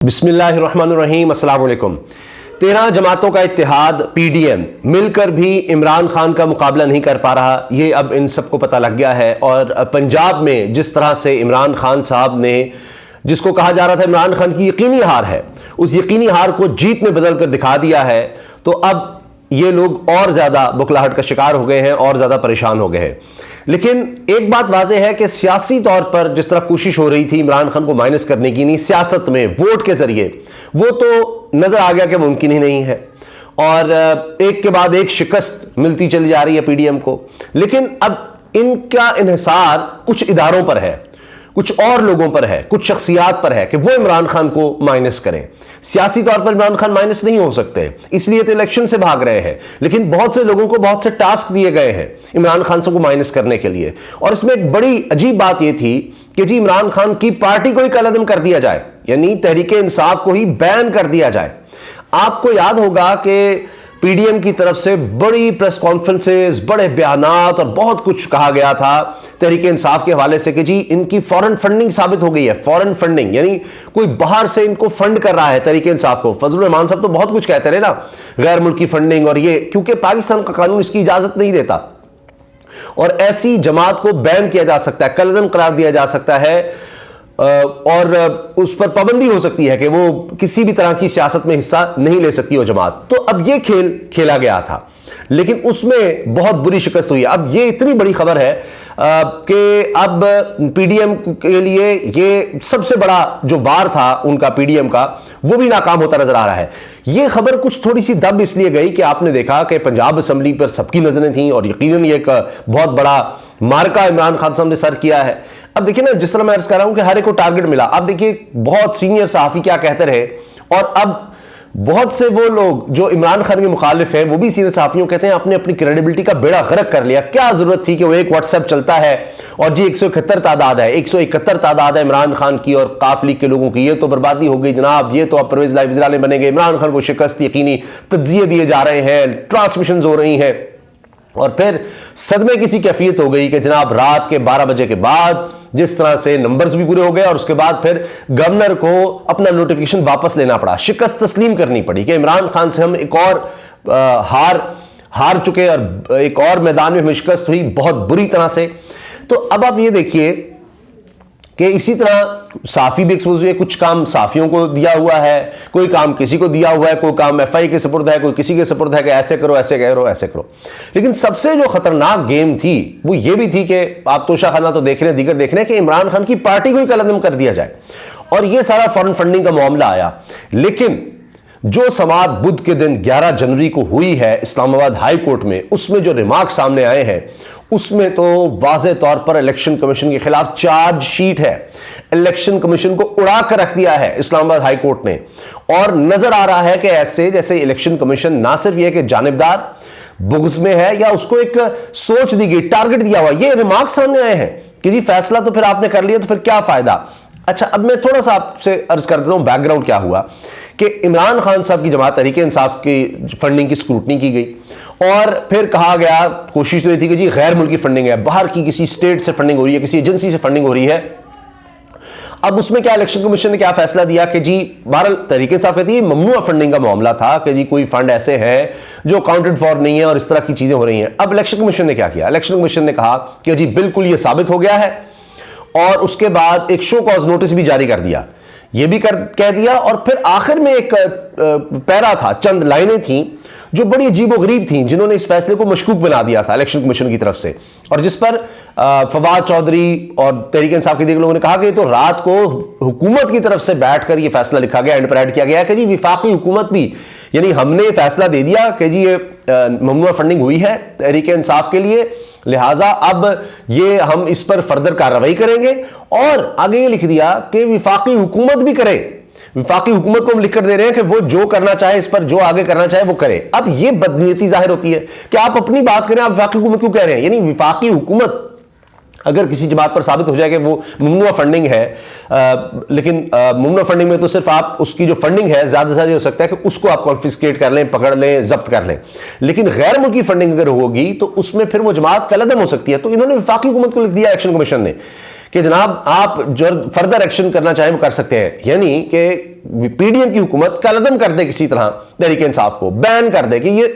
बिस्मिल्लाहिर्रहमानिर्रहीम, अस्सलाम वालेकुम। 13 जमातों का इत्तेहाद पीडीएम मिलकर भी इमरान खान का मुकाबला नहीं कर पा रहा, ये अब इन सबको पता लग गया है। और पंजाब में जिस तरह से इमरान खान साहब ने, जिसको कहा जा रहा था इमरान खान की यकीनी हार है, उस यकीनी हार को जीत में बदल कर दिखा दिया है। तो अब ये लोग और ज़्यादा बुखलाहट का शिकार हो गए हैं और ज़्यादा परेशान हो गए हैं। लेकिन एक बात वाज़ेह है कि सियासी तौर पर जिस तरह कोशिश हो रही थी इमरान खान को माइनस करने की, नहीं सियासत में वोट के ज़रिए, वो तो नज़र आ गया कि मुमकिन ही नहीं है। और एक के बाद एक शिकस्त मिलती चली जा रही है पीडीएम को। लेकिन अब इनका इन्हिसार कुछ इदारों पर है, कुछ और लोगों पर है, कुछ शख्सियात पर है कि वो इमरान खान को माइनस करें। सियासी तौर पर इमरान खान माइनस नहीं हो सकते, इसलिए तो इलेक्शन से भाग रहे हैं। लेकिन बहुत से लोगों को बहुत से टास्क दिए गए हैं इमरान खान से को माइनस करने के लिए। और इसमें एक बड़ी अजीब बात यह थी कि जी इमरान खान की पार्टी को ही कलअदम कर दिया जाए, यानी तहरीक इंसाफ को ही बैन कर दिया जाए। आपको याद होगा कि पीडीएम की तरफ से बड़ी प्रेस कॉन्फ्रेंसेस, बड़े बयानात और बहुत कुछ कहा गया था तहरीक इंसाफ के हवाले से कि जी इनकी फॉरेन फंडिंग साबित हो गई है। फॉरेन फंडिंग यानी कोई बाहर से इनको फंड कर रहा है तहरीक इंसाफ को। फजलुर रहमान साहब तो बहुत कुछ कहते रहे ना, गैर मुल्की फंडिंग और ये, क्योंकि पाकिस्तान का कानून इसकी इजाजत नहीं देता। और ऐसी जमात को बैन किया जा सकता है, कलअदम करार दिया जा सकता है और उस पर पाबंदी हो सकती है कि वो किसी भी तरह की सियासत में हिस्सा नहीं ले सकती वो जमात। तो अब ये खेल खेला गया था, लेकिन उसमें बहुत बुरी शिकस्त हुई है। अब ये इतनी बड़ी खबर है कि अब पीडीएम के लिए ये सबसे बड़ा जो वार था उनका पीडीएम का, वो भी नाकाम होता नजर आ रहा है। ये खबर कुछ थोड़ी सी दब इसलिए गई कि आपने देखा कि पंजाब असेंबली पर सबकी नजरें थीं और यकीनन ये एक बहुत बड़ा मार्का इमरान खान साहब ने सर किया है। अब देखिए ना, जिस तरह मैं अर्ज कर रहा हूं कि हर एक को टारगेट मिला। अब देखिए बहुत सीनियर सहाफी क्या कहते रहे, और अब बहुत से वो लोग जो इमरान खान के मुखालिफ हैं वो भी सीनियर सहाफियों कहते हैं आपने अपनी क्रेडिबिलिटी का बेड़ा गर्क कर लिया। क्या जरूरत थी कि वो एक व्हाट्सएप चलता है और जी 171 तादाद है, 171 तादाद है इमरान खान की और काफ लीग के लोगों की, ये तो बर्बादी हो गई जनाब, ये तो अब परवेज लाइव वज़ीर आला बनेंगे, इमरान खान को शिकस्त यकीनी, तज्जिए दिए जा रहे हैं, ट्रांसमिशन हो रही हैं। और फिर सदमे किसी कैफियत हो गई कि जनाब रात के 12 बजे के बाद जिस तरह से नंबर्स भी पूरे हो गए और उसके बाद फिर गवर्नर को अपना नोटिफिकेशन वापस लेना पड़ा, शिकस्त तस्लीम करनी पड़ी कि इमरान खान से हम एक और हार चुके और एक और मैदान में शिकस्त हुई बहुत बुरी तरह से। तो अब आप ये देखिए कि इसी तरह साफी भी एक्सपोज हुए, कुछ काम साफियों को दिया हुआ है, कोई काम किसी को दिया हुआ है, कोई काम एफआई के सुपुर्द है, कोई किसी के सुपुर्द है कि ऐसे करो ऐसे करो ऐसे करो। लेकिन सबसे जो खतरनाक गेम थी वो ये भी थी कि आप तोशा खाना तो देख रहे हैं, दीगर देख रहे हैं कि इमरान खान की पार्टी को ही कलअदम कर दिया जाए। और ये सारा फॉरेन फंडिंग का मामला आया। लेकिन जो समाअत बुध के दिन 11 जनवरी को हुई है इस्लामाबाद हाई कोर्ट में, उसमें जो रिमार्क सामने आए हैं उसमें तो वाज़े तौर पर इलेक्शन कमीशन के खिलाफ चार्जशीट है। इलेक्शन कमीशन को उड़ा कर रख दिया है इस्लामाबाद हाई कोर्ट ने। और नजर आ रहा है कि ऐसे जैसे इलेक्शन कमीशन ना सिर्फ यह कि जानिबदार बुग़्ज़ में है या उसको एक सोच दी गई, टारगेट दिया हुआ, ये रिमार्क सामने आए हैं कि जी फैसला तो फिर आपने कर लिया तो फिर क्या फायदा। अच्छा, अब मैं थोड़ा सा आपसे अर्ज कर देता हूं बैकग्राउंड क्या हुआ कि इमरान खान साहब की जमात तहरीक इंसाफ की फंडिंग की स्क्रूटनी की गई और फिर कहा गया, कोशिश तो ये थी कि जी गैर मुल्की फंडिंग है, बाहर की किसी स्टेट से फंडिंग हो रही है, किसी एजेंसी से फंडिंग हो रही है। अब उसमें क्या इलेक्शन कमीशन ने क्या फैसला दिया कि जी बहरहाल तहरीक इंसाफ कहती है ममनुआ फंडिंग का मामला था कि जी कोई फंड ऐसे हैं जो अकाउंटेड फॉर नहीं है और इस तरह की चीजें हो रही हैं। अब इलेक्शन कमीशन ने क्या किया, इलेक्शन कमीशन ने कहा कि जी बिल्कुल ये साबित हो गया है और उसके बाद एक शो कॉज नोटिस भी जारी कर दिया, ये भी कह दिया। और फिर आखिर में एक पैरा था, चंद लाइनें थीं जो बड़ी अजीबोगरीब थीं, जिन्होंने इस फैसले को मशकूक बना दिया था इलेक्शन कमीशन की तरफ से, और जिस पर फवाद चौधरी और तहरीक इंसाफ के दीगर लोगों ने कहा कि तो रात को हुकूमत की तरफ से बैठकर ये फैसला लिखा गया, एंड पर ऐड किया गया कि जी विफाकी हुकूमत भी, यानी हमने फैसला दे दिया कि जी ये ममनुआ फंडिंग हुई है तहरीक इंसाफ के लिए, लिहाजा अब ये हम इस पर फर्दर कार्रवाई करेंगे। और आगे ये लिख दिया कि विफाकी हुकूमत भी करे, विफाकी हुकूमत को हम लिखकर दे रहे हैं कि वो जो करना चाहे, इस पर जो आगे करना चाहे वो करे। अब ये बदनीयती जाहिर होती है कि आप अपनी बात करें, आप विफाकी हुकूमत क्यों कह रहे हैं। यानी विफाकी हुकूमत अगर किसी जमात पर साबित हो जाए कि वो ममनुआ फंडिंग है, लेकिन ममनुआ फंडिंग में तो सिर्फ आप उसकी जो फंडिंग है ज्यादा से ज्यादा हो सकता है कि उसको आप कॉन्फिस्केट कर लें, पकड़ लें, जब्त कर लें। लेकिन गैर मुल्की फंडिंग अगर होगी तो उसमें फिर वो जमात कलअदम हो सकती है। तो इन्होंने विफाकी हुकूमत को लिख दिया इलेक्शन कमीशन ने कि जनाब आप जो फर्दर एक्शन करना चाहें वो कर सकते हैं, यानी कि पीडीएम की हुकूमत कलअदम कर दे किसी तरह तहरीक इंसाफ को, बैन कर दे कि ये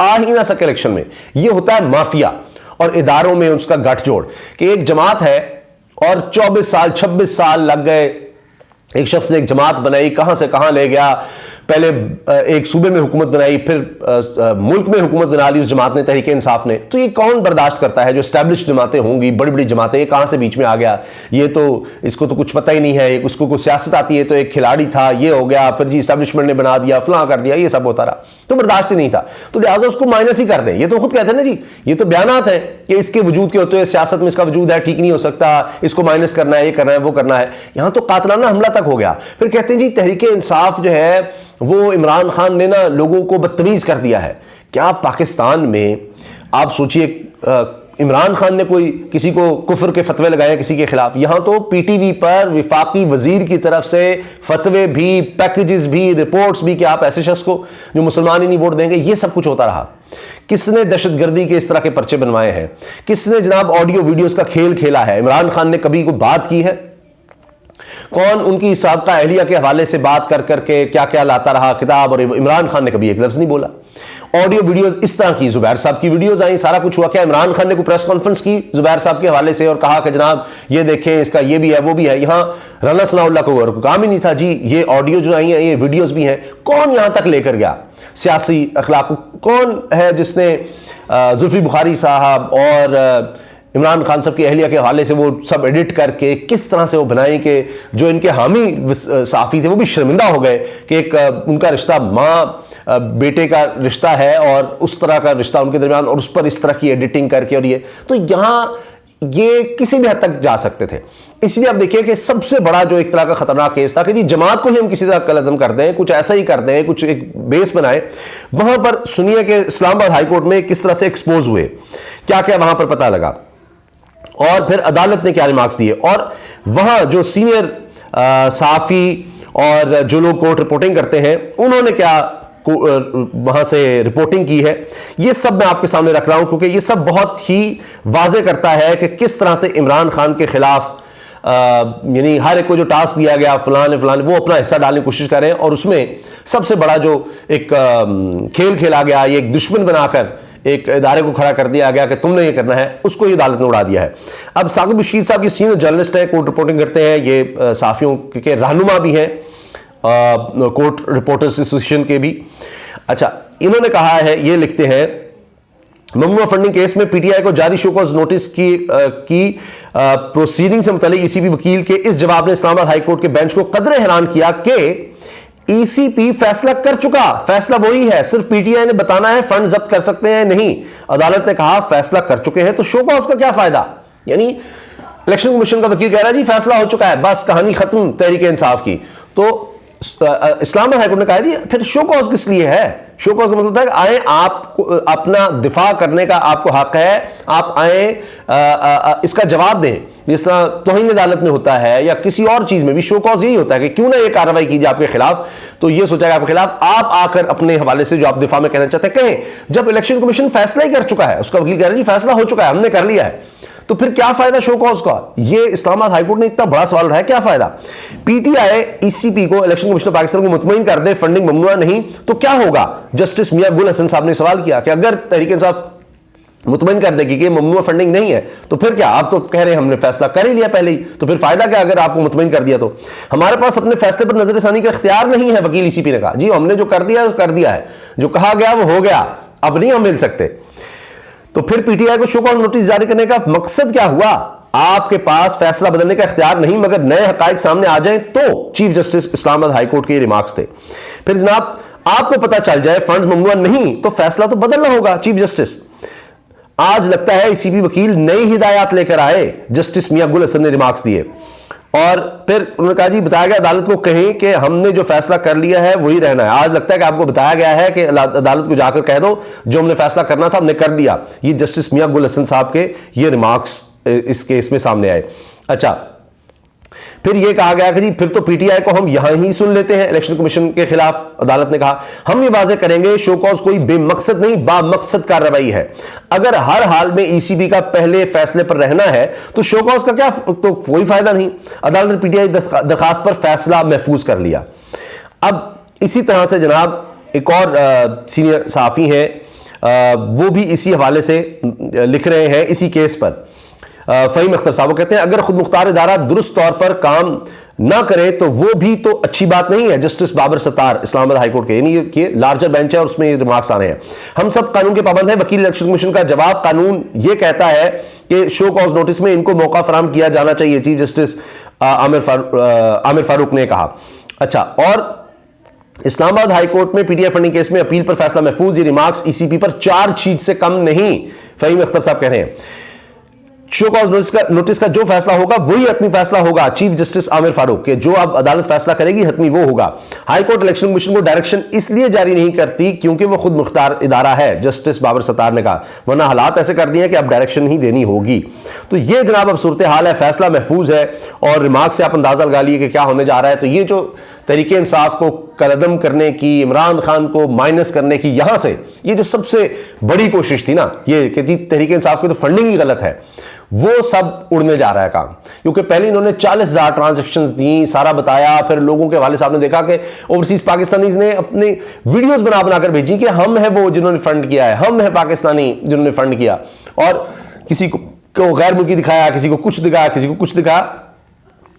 आ ही ना सके इलेक्शन में। ये होता है माफिया और इदारों में उसका गठजोड़, कि एक जमात है और 24 साल 26 साल लग गए, एक शख्स ने एक जमात बनाई, कहां से कहां ले गया, पहले एक सूबे में हुकूमत बनाई, फिर मुल्क में हुकूमत बना ली उस जमात ने, तहरीक इंसाफ ने। तो ये कौन बर्दाश्त करता है? जो एस्टैब्लिश जमातें होंगी, बड़ी बड़ी जमातें, ये कहां से बीच में आ गया, ये तो इसको तो कुछ पता ही नहीं है, उसको कुछ सियासत आती है, तो एक खिलाड़ी था, ये हो गया, फिर जी एस्टैब्लिशमेंट ने बना दिया, फलां कर दिया, ये सब होता रहा, तो बर्दाश्त ही नहीं था। तो लिहाजा उसको माइनस ही कर दें। ये तो खुद कहते हैं ना जी, ये तो बयानात है कि इसके वजूद के होते हुए सियासत में इसका वजूद है, ठीक नहीं हो सकता, इसको माइनस करना है, ये करना है, वो करना है। यहां तो कातलाना हमला तक हो गया। फिर कहते हैं जी तहरीक इंसाफ जो है वो इमरान खान ने ना लोगों को बदतमीज कर दिया है। क्या पाकिस्तान में आप सोचिए, इमरान खान ने कोई किसी को कुफर के फतवे लगाए किसी के खिलाफ? यहां तो पीटीवी पर विफाकी वजीर की तरफ से फतवे भी, पैकेजेस भी, रिपोर्ट्स भी कि आप ऐसे शख्स को जो मुसलमान ही नहीं वोट देंगे, ये सब कुछ होता रहा। किसने दहशतगर्दी के इस तरह के पर्चे बनवाए हैं? किसने जनाब ऑडियो वीडियोस का खेल खेला है? इमरान खान ने कभी कोई बात की है? कौन उनकी साबका अहलिया के हवाले से बात कर करके क्या क्या लाता रहा किताब, और इमरान खान ने कभी एक लफ्ज नहीं बोला। ऑडियो वीडियोस इस तरह की, जुबैर साहब की वीडियोस आई, सारा कुछ हुआ। क्या इमरान खान ने कोई प्रेस कॉन्फ्रेंस की जुबैर साहब के हवाले से और कहा कि जनाब ये देखें, इसका ये भी है, वो भी है? यहां राना सनाउल्लाह को काम ही नहीं था जी, ये ऑडियो जो आई है, ये वीडियोस भी हैं। कौन यहां तक लेकर गया सियासी अखलाक? कौन है जिसने जुल्फी बुखारी साहब और इमरान खान साहब की अहलिया के हवाले से वो सब एडिट करके किस तरह से वो बनाए कि जो इनके हामी साफ़ी थे वो भी शर्मिंदा हो गए कि एक उनका रिश्ता माँ बेटे का रिश्ता है और उस तरह का रिश्ता उनके दरमियान, और उस पर इस तरह की एडिटिंग करके, और ये तो यहाँ ये किसी भी हद तक जा सकते थे। इसलिए आप देखिए कि सबसे बड़ा जो एक तरह का खतरनाक केस था कि जी जमात को ही हम किसी तरह कलअदम कर दें, कुछ ऐसा ही कर दें, कुछ एक बेस बनाए। वहां पर सुनिए कि इस्लामाबाद हाईकोर्ट में किस तरह से एक्सपोज हुए, क्या क्या वहां पर पता लगा, और फिर अदालत ने क्या रिमार्क्स दिए, और वहां जो सीनियर सहाफ़ी और जो लोग कोर्ट रिपोर्टिंग करते हैं उन्होंने क्या वहां से रिपोर्टिंग की है, ये सब मैं आपके सामने रख रहा हूं, क्योंकि ये सब बहुत ही वाजे करता है कि किस तरह से इमरान खान के खिलाफ यानी हर एक को जो टास्क दिया गया फलाने वो अपना हिस्सा डालने की कोशिश करें, और उसमें सबसे बड़ा जो एक खेल खेला गया, ये एक दुश्मन बनाकर एक इदारे को खड़ा कर दिया गया कि तुमने ये करना है, उसको ये अदालत ने उड़ा दिया है। अब साकिब बशीर साहब ये सीनियर जर्नलिस्ट हैं, कोर्ट रिपोर्टिंग करते हैं, ये साफियों के रहनुमा भी हैं, कोर्ट रिपोर्टर्स एसोसिएशन के भी। अच्छा, इन्होंने कहा है, ये लिखते हैं, ममनुआ फंडिंग केस में पीटीआई को जारी शो कॉज नोटिस की प्रोसीडिंग से मुतालिक ईसीपी वकील के इस जवाब ने इस्लामाबाद हाईकोर्ट के बेंच को कदरे हैरान किया कि ईसीपी फैसला कर चुका, फैसला वही है, सिर्फ पीटीआई ने बताना है फंड जब्त कर सकते हैं नहीं। अदालत ने कहा फैसला कर चुके हैं तो शो कॉज का क्या फायदा? यानी इलेक्शन कमीशन का वकील कह रहा है जी फैसला हो चुका है, बस कहानी खत्म तहरीक इंसाफ की। तो इस्लामाबाद हाईकोर्ट ने कहा जी फिर शो कॉज किस लिए है? शो कॉज का मतलब है आए, आपको अपना दिफा करने का आपको हक है, आप आए इसका जवाब दें, जिस तरह तौहीन अदालत में होता है या किसी और चीज में भी शो कॉज यही होता है कि क्यों ना ये कार्रवाई कीजिए आपके खिलाफ, तो ये सोचा आपके खिलाफ, आप आकर अपने हवाले से जो आप दिफा में कहना चाहते हैं कहें। जब इलेक्शन कमीशन फैसला ही कर चुका है, उसका वकील कह रहा है जी फैसला हो चुका है, हमने कर लिया है, तो फिर क्या फायदा शो कॉज का? ये इस्लामाबाद हाईकोर्ट ने इतना बड़ा सवाल उठाया, क्या फायदा? पीटीआई ईसीपी को, इलेक्शन कमीशन ऑफ पाकिस्तान को मुतमईन कर दे फंडिंग ममनुआ नहीं तो क्या होगा? जस्टिस मियां गुल हसन साहब ने सवाल किया कि अगर तहरीक इंसाफ मुतमईन कर देगी कि ममनुआ फंडिंग नहीं है तो फिर क्या? आप तो कह रहे हैं हमने फैसला कर ही लिया पहले ही, तो फिर फायदा क्या अगर आपको मुतमईन कर दिया? तो हमारे पास अपने फैसले पर नजरसानी का इख्तियार नहीं है, वकील ईसीपी ने कहा जी हमने जो कर दिया कर दिया है, जो कहा गया वो हो गया, अब नहीं हम मिल सकते। तो फिर पीटीआई को शो कॉज नोटिस जारी करने का मकसद क्या हुआ? आपके पास फैसला बदलने का इख्तियार नहीं, मगर नए हकाइक सामने आ जाएं तो। चीफ जस्टिस इस्लामाबाद हाईकोर्ट के रिमार्क्स थे। फिर जनाब आपको पता चल जाए फंड ममनुआ नहीं तो फैसला तो बदलना होगा। चीफ जस्टिस आज लगता है ईसीपी वकील नई हिदायत लेकर आए, जस्टिस मियां गुल हसन ने रिमार्क्स दिए, और फिर उन्होंने कहा जी बताया गया अदालत को कहें कि हमने जो फैसला कर लिया है वही रहना है। आज लगता है कि आपको बताया गया है कि अदालत को जाकर कह दो जो हमने फैसला करना था हमने कर दिया। ये जस्टिस मियां गुल हसन साहब के ये रिमार्क्स इस केस में सामने आए। अच्छा, फिर यह कहा गया कि जी फिर तो पीटीआई को हम यहां ही सुन लेते हैं। इलेक्शन कमीशन के खिलाफ अदालत ने कहा हम ये वाजे करेंगे शो कॉज कोई बेमकसद नहीं बामकसद कार्रवाई है। अगर हर हाल में ईसीबी का पहले फैसले पर रहना है तो शो कॉज का क्या तो कोई फायदा नहीं। अदालत ने पीटीआई दरखास्त पर फैसला महफूज कर लिया। अब इसी तरह से जनाब एक और सीनियर सहाफी हैं, वो भी इसी हवाले से लिख रहे हैं इसी केस पर। फ़हीम अख्तर साहब कहते हैं अगर खुद मुख्तार इदारा दुरुस्त तौर पर काम ना करे तो वो भी तो अच्छी बात नहीं है। जस्टिस बाबर सत्तार इस्लामाबाद हाईकोर्ट के, यानी ये लार्जर बेंच है और उसमें ये रिमार्क्स आ रहे हैं। हम सब कानून के पाबंद हैं। वकील इलेक्शन कमीशन का जवाब कानून ये कहता है कि शो कॉज नोटिस में इनको मौका फराहम किया जाना चाहिए, चीफ जस्टिस आमिर फारूक ने कहा। अच्छा, और इस्लामाबाद हाईकोर्ट में पीटीआई फंडिंग केस में अपील पर फैसला महफूज, ये रिमार्क्स ईसीपी पर चार्जशीट से कम नहीं। फ़हीम अख्तर साहब कह रहे हैं शो कॉज नोटिस का जो फैसला होगा वही हतमी फैसला होगा। चीफ जस्टिस आमिर फारूक के जो अब अदालत फैसला करेगी हतमी वो होगा। हाईकोर्ट इलेक्शन कमीशन को डायरेक्शन इसलिए जारी नहीं करती क्योंकि वो खुद मुख्तार इदारा है, जस्टिस बाबर सत्तार ने कहा, वरना हालात ऐसे कर दिए कि अब डायरेक्शन ही देनी होगी। तो ये जनाब अब सूरत हाल है, फैसला महफूज है और रिमार्क से आप अंदाजा लगा लिए कि क्या होने जा रहा है। तो ये जो तहरीक इंसाफ को कलअदम करने की, इमरान खान को माइनस करने की, यहां से ये जो सबसे बड़ी कोशिश थी ना, ये कि तहरीक इंसाफ की तो फंडिंग ही गलत है, वो सब उड़ने जा रहा है काम। क्योंकि पहले इन्होंने 40,000 ट्रांजैक्शंस दी, सारा बताया, फिर लोगों के हवाले साहब ने देखा कि ओवरसीज पाकिस्तानीज ने अपने वीडियोस बनाकर भेजी कि हम है वो जिन्होंने फंड किया है, हम है पाकिस्तानी जिन्होंने फंड किया, और किसी को गैर मुल्की दिखाया, किसी को कुछ दिखाया, किसी को कुछ दिखाया।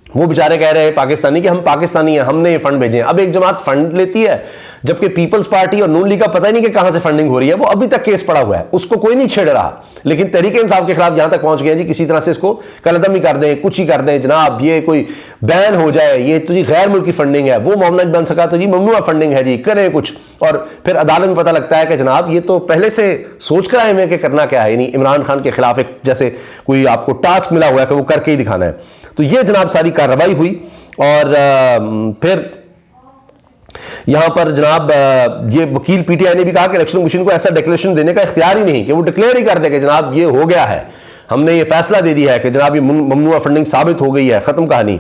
वो बेचारे कह रहे हैं पाकिस्तानी कि हम पाकिस्तानी हैं, हमने ये फंड भेजे हैं। अब एक जमात फंड लेती है, जबकि पीपल्स पार्टी और नून लीग का पता ही नहीं कि कहां से फंडिंग हो रही है, वो अभी तक केस पड़ा हुआ है, उसको कोई नहीं छेड़ रहा। लेकिन तहरीक इंसाफ के खिलाफ यहां तक पहुंच गए जी, किसी तरह से इसको कलअदम ही कर दें, कुछ ही कर दें जनाब, ये कोई बैन हो जाए, ये तो जी गैर मुल्की फंडिंग है, वो मामला बन सका तो जी ममनुआ फंडिंग है जी, करें कुछ। और फिर अदालत में पता लगता है कि जनाब ये तो पहले से सोच कर आए हुए कि करना क्या है, यानी इमरान खान के खिलाफ एक जैसे कोई आपको टास्क मिला हुआ है कि वो करके ही दिखाना है। तो ये जनाब सारी कार्रवाई हुई और फिर यहां पर जनाब ये वकील पीटीआई ने भी कहा कि इलेक्शन कमीशन को ऐसा डिक्लेरेशन देने का इख्तियार ही नहीं कि वो डिक्लेयर ही कर दे कि जनाब ये हो गया है, हमने ये फैसला दे दिया है कि जनाब ये ममनुआ फंडिंग साबित हो गई है, खत्म कहानी,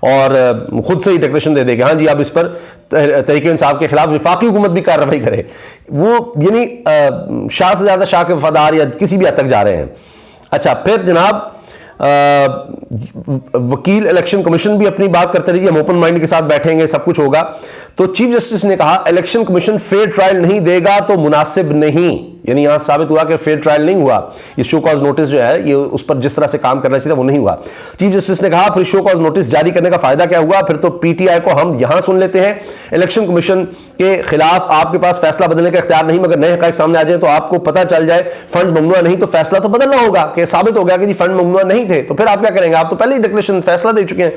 और खुद से ही डिक्लेरेशन दे दे कि हाँ जी अब इस पर तहरीक इंसाफ के खिलाफ वफाकी हुकूमत भी कार्रवाई करे। वो यानी शाह से ज्यादा शाह के वफादार या किसी भी हद तक जा रहे हैं। अच्छा, फिर जनाब वकील इलेक्शन कमीशन भी अपनी बात करते रहिए, हम ओपन माइंड के साथ बैठेंगे, सब कुछ होगा। तो चीफ जस्टिस ने कहा इलेक्शन कमीशन फेयर ट्रायल नहीं देगा तो मुनासिब नहीं, यानी यहां साबित हुआ कि फेयर ट्रायल नहीं हुआ। ये शो कॉज नोटिस जो है ये उस पर जिस तरह से काम करना चाहिए वो नहीं हुआ। चीफ जस्टिस ने कहा फिर शो कॉज नोटिस जारी करने का फायदा क्या हुआ, फिर तो पीटीआई को हम यहां सुन लेते हैं। इलेक्शन कमीशन के खिलाफ आपके पास फैसला बदलने का इख्तियार नहीं, मगर नए हक़ाइक़ सामने आ जाए तो आपको पता चल जाए फंड ममनुआ नहीं, तो फैसला तो बदलना होगा कि साबित हो गया कि जी फंड ममनुआ नहीं थे, तो फिर आप क्या करेंगे? आप तो पहले ही डिक्लेरेशन फैसला दे चुके हैं।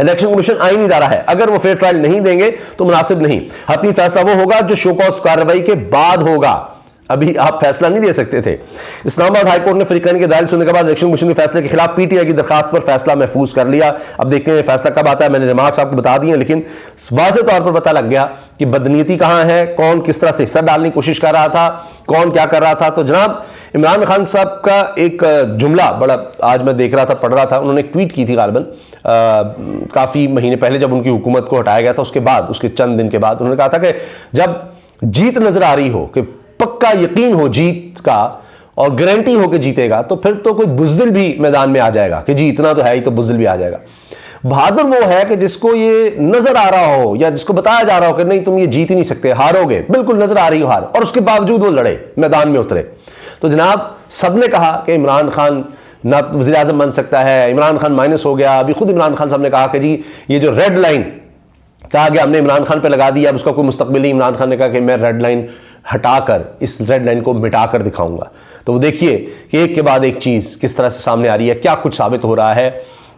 इलेक्शन कमीशन आईनी इदारा है, अगर वो फेयर ट्रायल नहीं देंगे तो मुनासिब नहीं। हतमी फैसला वो होगा जो शो कॉज कार्रवाई के बाद होगा, अभी आप फैसला नहीं दे सकते थे। इस्लामाबाद हाईकोर्ट ने फरीकैन की दलील सुनने के बाद इलेक्शन कमीशन के फैसले के खिलाफ पीटीआई की दरखास्त पर फैसला महफूज कर लिया। अब देखते हैं फैसला कब आता है। मैंने रिमार्क्स आपको बता दिए, लेकिन वाज़ेह तौर पर पता लग गया कि बदनीयती कहां है, कौन किस तरह से हिस्सा डालने की कोशिश कर रहा था, कौन क्या कर रहा था। तो जनाब इमरान खान साहब का एक जुमला बड़ा आज मैं देख रहा था, पढ़ रहा था, उन्होंने एक ट्वीट की थी गालिबन काफ़ी महीने पहले जब उनकी हुकूमत को हटाया गया था, उसके बाद उसके चंद दिन के बाद उन्होंने कहा था कि जब जीत नजर आ रही हो, कि पक्का यकीन हो जीत का और गारंटी हो कि जीतेगा, तो फिर तो कोई बुज़दिल भी मैदान में आ जाएगा कि जी इतना तो है ही, तो बुज़दिल भी आ जाएगा। बहादुर वो है कि जिसको ये नजर आ रहा हो या जिसको बताया जा रहा हो कि नहीं तुम ये जीत ही नहीं सकते, हारोगे, बिल्कुल नजर आ रही हो हार, और उसके बावजूद वो लड़े, मैदान में उतरे। तो जनाब सबने कहा कि इमरान खान ना वज़ीर आज़म बन सकता है, इमरान खान माइनस हो गया। अभी खुद इमरान खान साहब ने कहा कि जी ये जो रेड लाइन कहा गया हमने इमरान खान पे लगा दी, अब उसका कोई मुस्तकबिल नहीं। इमरान खान ने कहा कि मैं रेड लाइन हटाकर इस रेड लाइन को मिटाकर दिखाऊंगा। तो वो देखिए कि एक के बाद एक चीज़ किस तरह से सामने आ रही है, क्या कुछ साबित हो रहा है।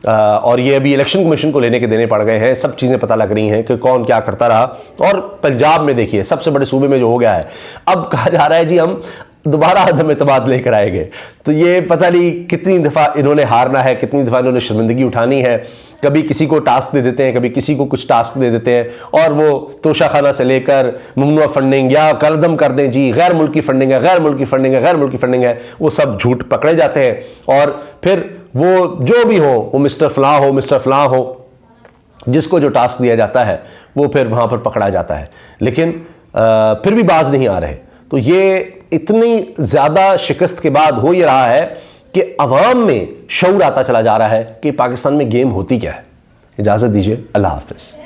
और ये अभी इलेक्शन कमीशन को लेने के देने पड़ गए हैं, सब चीज़ें पता लग रही हैं कि कौन क्या करता रहा। और पंजाब में देखिए सबसे बड़े सूबे में जो हो गया है, अब कहा जा रहा है जी हम दोबारा अदम एतमाद लेकर आएंगे। तो ये पता नहीं कितनी दफ़ा इन्होंने हारना है, कितनी दफ़ा इन्होंने शर्मिंदगी उठानी है। कभी किसी को टास्क दे देते हैं, कभी किसी को कुछ टास्क दे देते हैं, और वो तोशाखाना से लेकर ममनुआ फंडिंग या कलदम कर दें जी गैर मुल्की फंडिंग है, गैर मुल्की फंडिंग है, गैर मुल्की फंडिंग है, वो सब झूठ पकड़े जाते हैं। और फिर वो जो भी हो, वो मिस्टर फलां हो, मिस्टर फलां हो, जिसको जो टास्क दिया जाता है वो फिर वहाँ पर पकड़ा जाता है, लेकिन फिर भी बाज नहीं आ रहे। तो ये इतनी ज़्यादा शिकस्त के बाद हो ये रहा है कि अवाम में शऊर आता चला जा रहा है कि पाकिस्तान में गेम होती क्या है। इजाज़त दीजिए, अल्लाह हाफ़िज़।